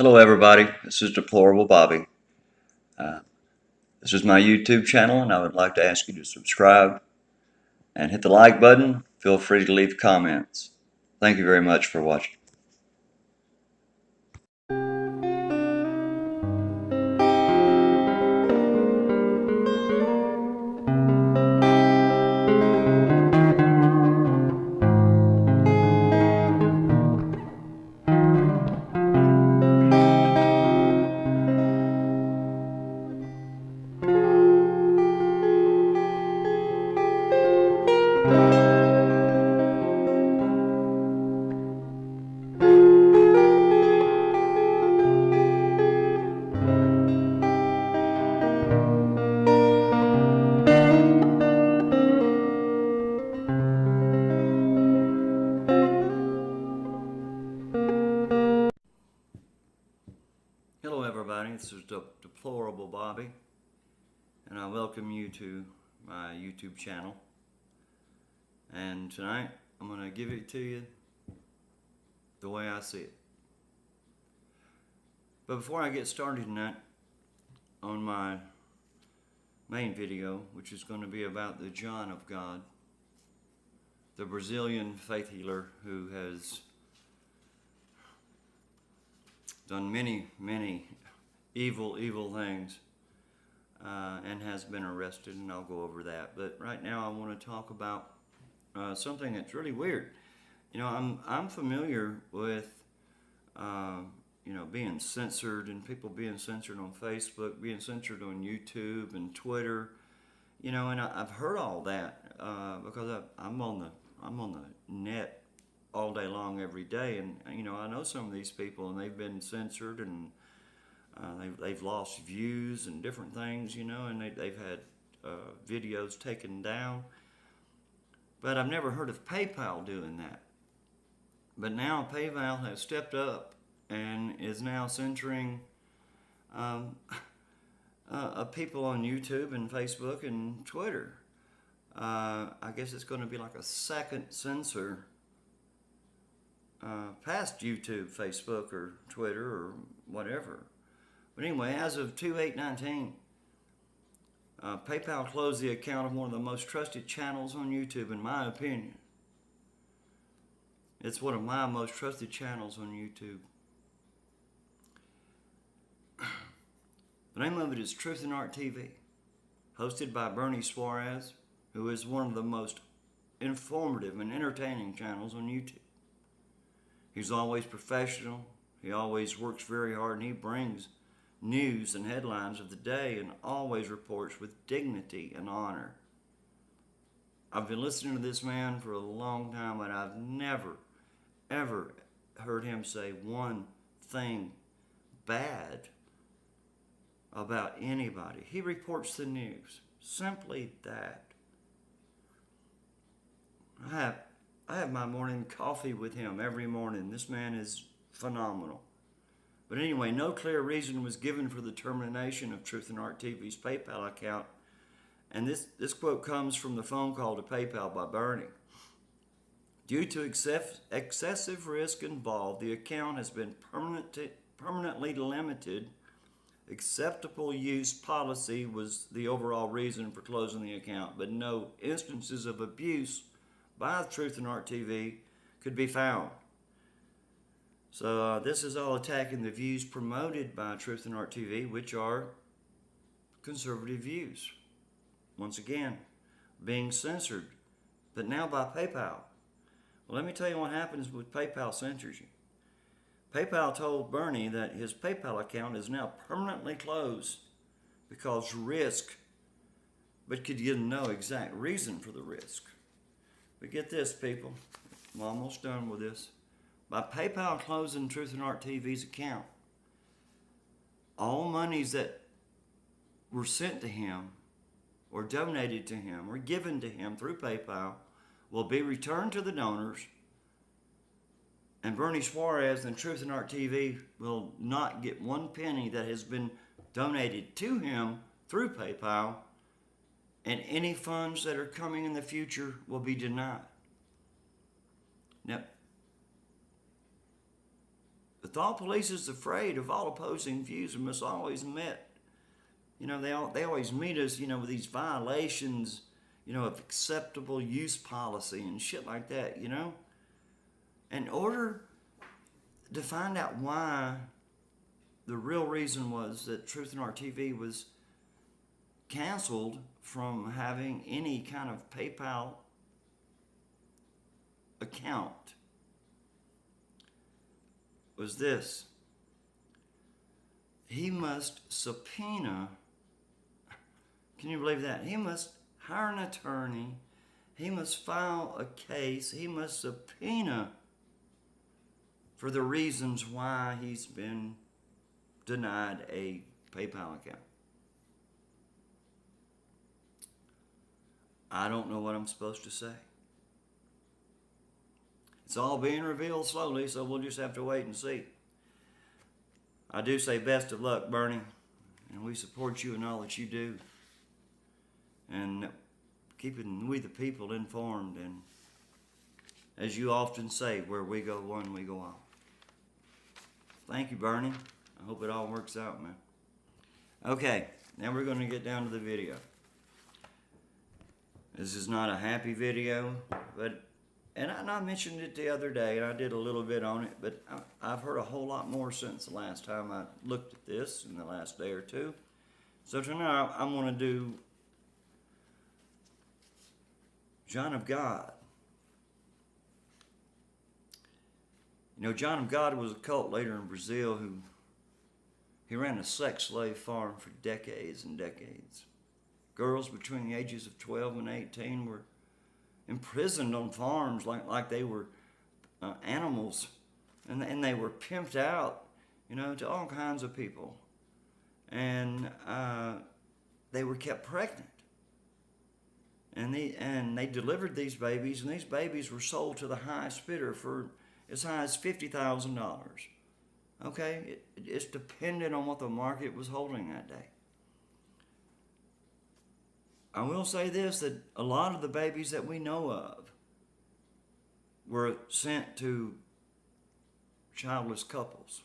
Hello everybody, this is Deplorable Bobby. Uh, this is my YouTube channel and I would like to ask you to subscribe and hit the like button. Feel free to leave comments. Thank you very much for watching. Hello everybody, this is Deplorable Bobby and I welcome you to my YouTube channel. And tonight I'm going to give it to you the way I see it. But before I get started tonight on my main video, which is going to be about the John of God, the Brazilian faith healer who has done many evil things and has been arrested, and I'll go over that. But right now I want to talk about something that's really weird. You know, I'm familiar with you know, being censored and people being censored on Facebook, being censored on YouTube and Twitter. You know, and I've heard all that because I'm on the net all day long every day, and you know, I know some of these people and they've been censored and they've lost views and different things, you know, and they've had videos taken down. But I've never heard of PayPal doing that. But now PayPal has stepped up and is now censoring people on YouTube and Facebook and Twitter. I guess it's going to be like a second censor past YouTube, Facebook, or Twitter, or whatever. But anyway, as of 2/8/19, PayPal closed the account of one of the most trusted channels on YouTube, in my opinion. It's one of my most trusted channels on YouTube. The name of it is Truth and Art TV, hosted by Bernie Suarez, who is one of the most informative and entertaining channels on YouTube. He's always professional, he always works very hard, and he brings news and headlines of the day and always reports with dignity and honor. I've been listening to this man for a long time, and I've never, ever heard him say one thing bad about anybody. He reports the news. Simply that. I have my morning coffee with him every morning. This man is phenomenal. But anyway, no clear reason was given for the termination of Truth and Art TV's PayPal account. And this quote comes from the phone call to PayPal by Bernie. Due to excessive risk involved, the account has been permanently limited. Acceptable use policy was the overall reason for closing the account, but no instances of abuse by Truth and Art TV could be found. So this is all attacking the views promoted by Truth and Art TV, which are conservative views. Once again, being censored, but now by PayPal. Well, let me tell you what happens when PayPal censors you. PayPal told Bernie that his PayPal account is now permanently closed because risk, but could give no exact reason for the risk. But get this, people, I'm almost done with this. By PayPal closing Truth and Art TV's account, all monies that were sent to him or donated to him or given to him through PayPal will be returned to the donors, and Bernie Suarez and Truth and Art TV will not get one penny that has been donated to him through PayPal, and any funds that are coming in the future will be denied. Now, The thought police is afraid of all opposing views and must always met. They always meet us, with these violations, of acceptable use policy and shit like that, In order to find out why the real reason was that Truth and Art TV was canceled from having any kind of PayPal account was this: he must subpoena. Can you believe that? He must hire an attorney. He must file a case. He must subpoena for the reasons why he's been denied a PayPal account. I don't know what I'm supposed to say. It's all being revealed slowly, so we'll just have to wait and see. I do say best of luck, Bernie, and we support you in all that you do, and keeping we the people informed, and as you often say, where we go one, we go all. Thank you, Bernie. I hope it all works out, man. Okay, now we're going to get down to the video. This is not a happy video, and I mentioned it the other day, and I did a little bit on it, but I've heard a whole lot more since the last time I looked at this in the last day or two. So tonight I'm going to do John of God. John of God was a cult leader in Brazil he ran a sex slave farm for decades and decades. Girls between the ages of 12 and 18 were imprisoned on farms like they were animals, and they were pimped out, to all kinds of people, and they were kept pregnant, and they delivered these babies, and these babies were sold to the highest bidder for as high as $50,000. Okay, it's dependent on what the market was holding that day. I will say this, that a lot of the babies that we know of were sent to childless couples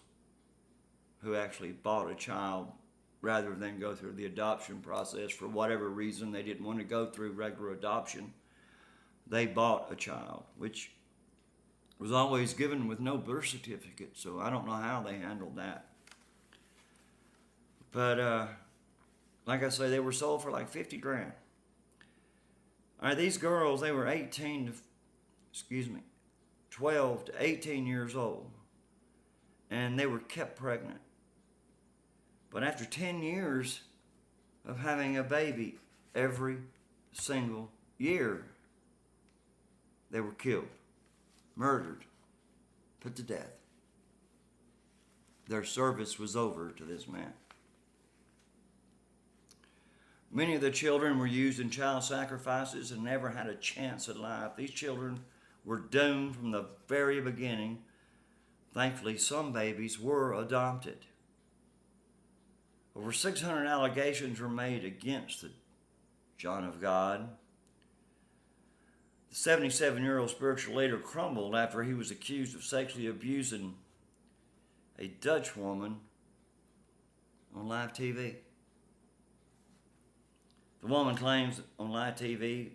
who actually bought a child rather than go through the adoption process. For whatever reason, they didn't want to go through regular adoption. They bought a child, which was always given with no birth certificate, so I don't know how they handled that. But like I say, they were sold for like 50 grand. All right, these girls, they were 12 to 18 years old, and they were kept pregnant. But after 10 years of having a baby every single year, they were killed, murdered, put to death. Their service was over to this man. Many of the children were used in child sacrifices and never had a chance at life. These children were doomed from the very beginning. Thankfully, some babies were adopted. Over 600 allegations were made against the John of God. The 77-year-old spiritual leader crumbled after he was accused of sexually abusing a Dutch woman on live TV. The woman claims on live TV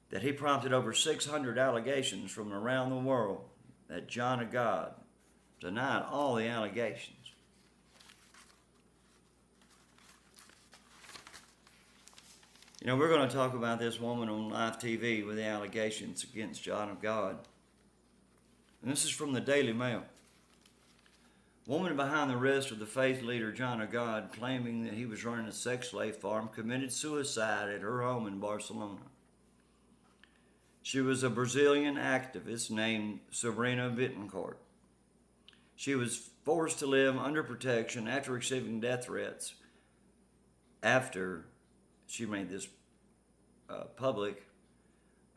that he prompted over 600 allegations from around the world, that John of God denied all the allegations. We're going to talk about this woman on live TV with the allegations against John of God. And this is from the Daily Mail. Woman behind the arrest of the faith leader John of God, claiming that he was running a sex slave farm, committed suicide at her home in Barcelona. She was a Brazilian activist named Sabrina Bittencourt. She was forced to live under protection after receiving death threats after she made this public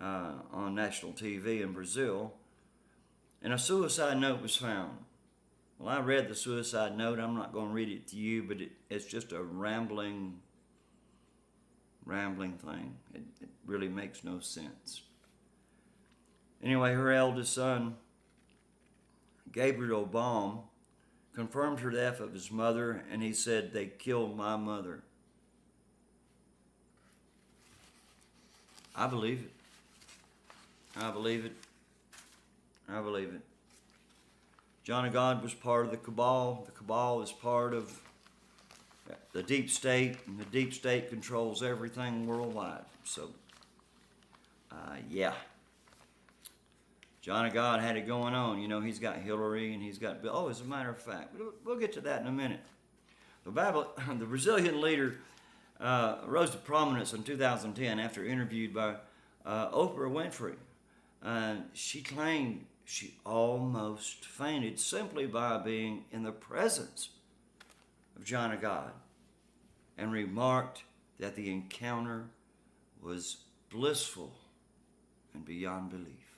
on national TV in Brazil, and a suicide note was found. Well, I read the suicide note. I'm not going to read it to you, but it's just a rambling thing. It really makes no sense. Anyway, her eldest son Gabriel Baum, confirmed her death of his mother, and he said, "They killed my mother." I believe it. I believe it. I believe it. John of God was part of the cabal. The cabal is part of the deep state, and the deep state controls everything worldwide. So, yeah. John of God had it going on. You know, he's got Hillary and he's got, oh, as a matter of fact, we'll get to that in a minute. The Brazilian leader rose to prominence in 2010 after interviewed by Oprah Winfrey. She claimed she almost fainted simply by being in the presence of John of God, and remarked that the encounter was blissful and beyond belief.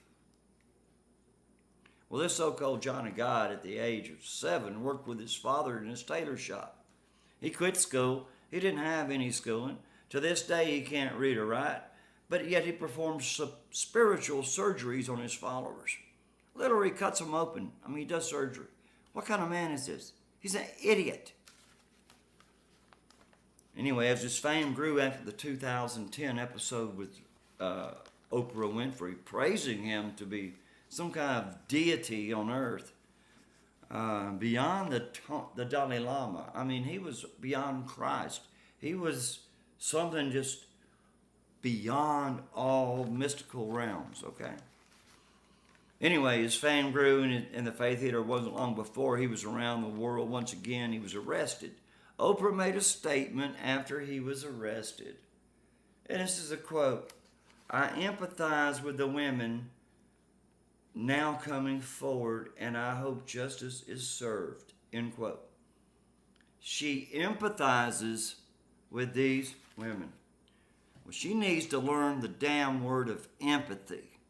Well, this so-called John of God at the age of 7 worked with his father in his tailor shop. He quit school. He didn't have any schooling. To this day, he can't read or write, but yet he performs spiritual surgeries on his followers. Literally cuts them open. I mean, he does surgery. What kind of man is this? He's an idiot. Anyway, as his fame grew after the 2010 episode with Oprah Winfrey, praising him to be some kind of deity on earth, beyond the Dalai Lama. I mean, he was beyond Christ. He was something just beyond all mystical realms, okay? Anyway, his fame grew, and the faith healer wasn't long before he was around the world. Once again, he was arrested. Oprah made a statement after he was arrested. And this is a quote: "I empathize with the women now coming forward, and I hope justice is served." End quote. She empathizes with these women. Well, she needs to learn the damn word of empathy.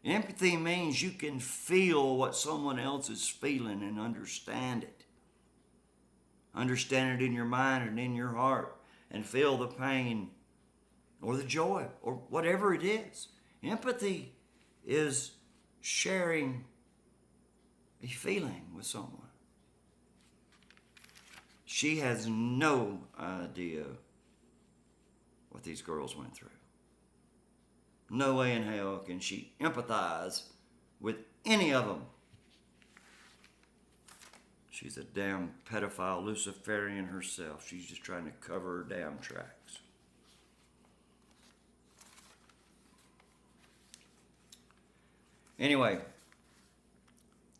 Empathy means you can feel what someone else is feeling and understand it. Understand it in your mind and in your heart, and feel the pain or the joy or whatever it is. Empathy is sharing a feeling with someone. She has no idea what these girls went through. No way in hell can she empathize with any of them. She's a damn pedophile Luciferian herself. She's just trying to cover her damn tracks. Anyway,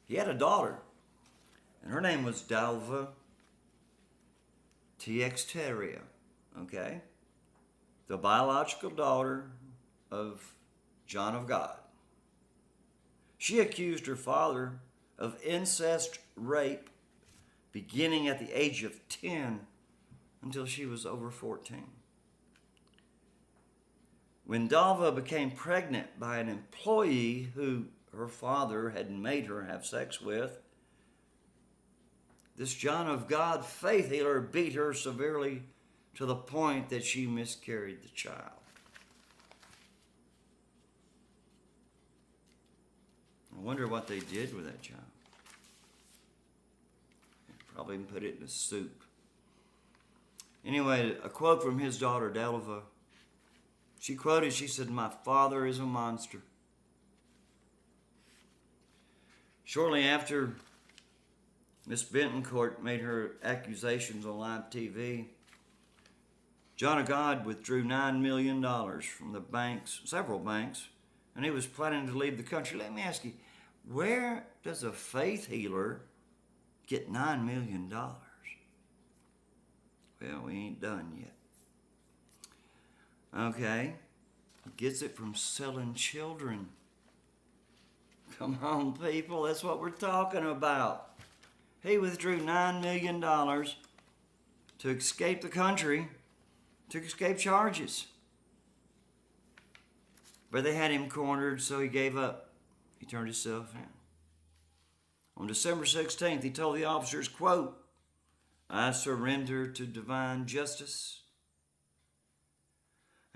he had a daughter, and her name was Dalva Teixeira, okay? The biological daughter of John of God. She accused her father of incest rape beginning at the age of 10 until she was over 14. When Dalva became pregnant by an employee who her father had made her have sex with, this John of God faith healer beat her severely to the point that she miscarried the child. I wonder what they did with that child. Probably put it in a soup. Anyway, a quote from his daughter, Dalva. She said, "My father is a monster." Shortly after Miss Bentoncourt made her accusations on live TV, John of God withdrew $9 million from the banks, several banks, and he was planning to leave the country. Let me ask you, where does a faith healer get $9 million? Well, we ain't done yet. Okay, he gets it from selling children. Come on, people, that's what we're talking about. He withdrew $9 million to escape the country, to escape charges. But they had him cornered, so he gave up. He turned himself in. On December 16th, he told the officers, quote, "I surrender to divine justice.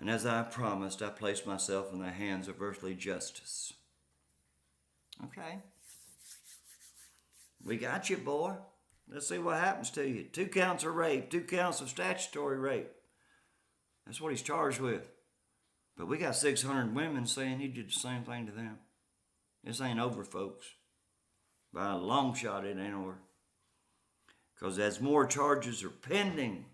And as I promised, I place myself in the hands of earthly justice." Okay. We got you, boy. Let's see what happens to you. 2 counts of rape, 2 counts of statutory rape. That's what he's charged with. But we got 600 women saying he did the same thing to them. This ain't over, folks. By a long shot, it ain't over. Because as more charges are pending,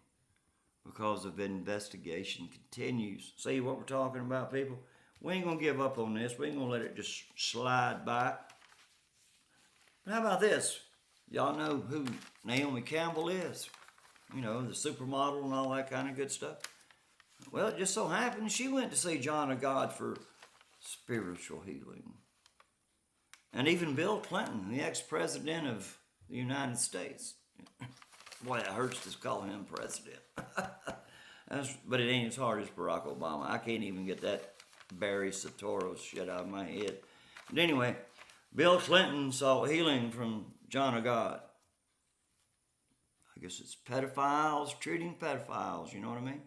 because of the investigation continues. See what we're talking about, people? We ain't going to give up on this. We ain't going to let it just slide by. But how about this? Y'all know who Naomi Campbell is? You know, the supermodel and all that kind of good stuff. Well, it just so happens she went to see John of God for spiritual healing. And even Bill Clinton, the ex-president of the United States. Boy, it hurts to call him president. But it ain't as hard as Barack Obama. I can't even get that Barry Soetoro shit out of my head. But anyway, Bill Clinton sought healing from John of God. I guess it's pedophiles treating pedophiles, you know what I mean?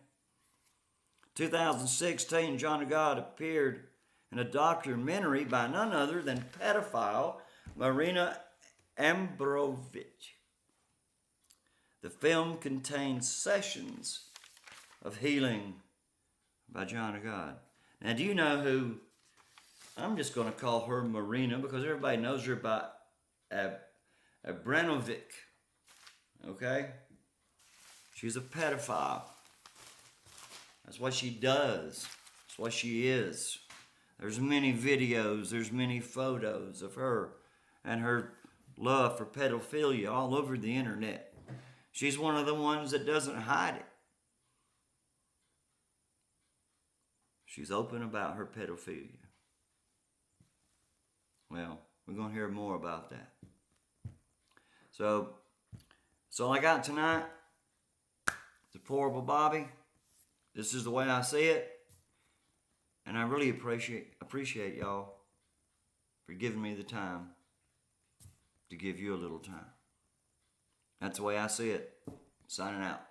2016, John of God appeared in a documentary by none other than pedophile Marina Abramovich. The film contains sessions of healing by John of God. Now, do you know who? I'm just going to call her Marina because everybody knows her by Abramovic. Okay? She's a pedophile. That's what she does. That's what she is. There's many videos, there's many photos of her and her love for pedophilia all over the internet. She's one of the ones that doesn't hide it. She's open about her pedophilia. Well, we're going to hear more about that. So, that's all I got tonight. Deplorable Bobby. This is the way I see it. And I really appreciate y'all for giving me the time to give you a little time. That's the way I see it. Signing out.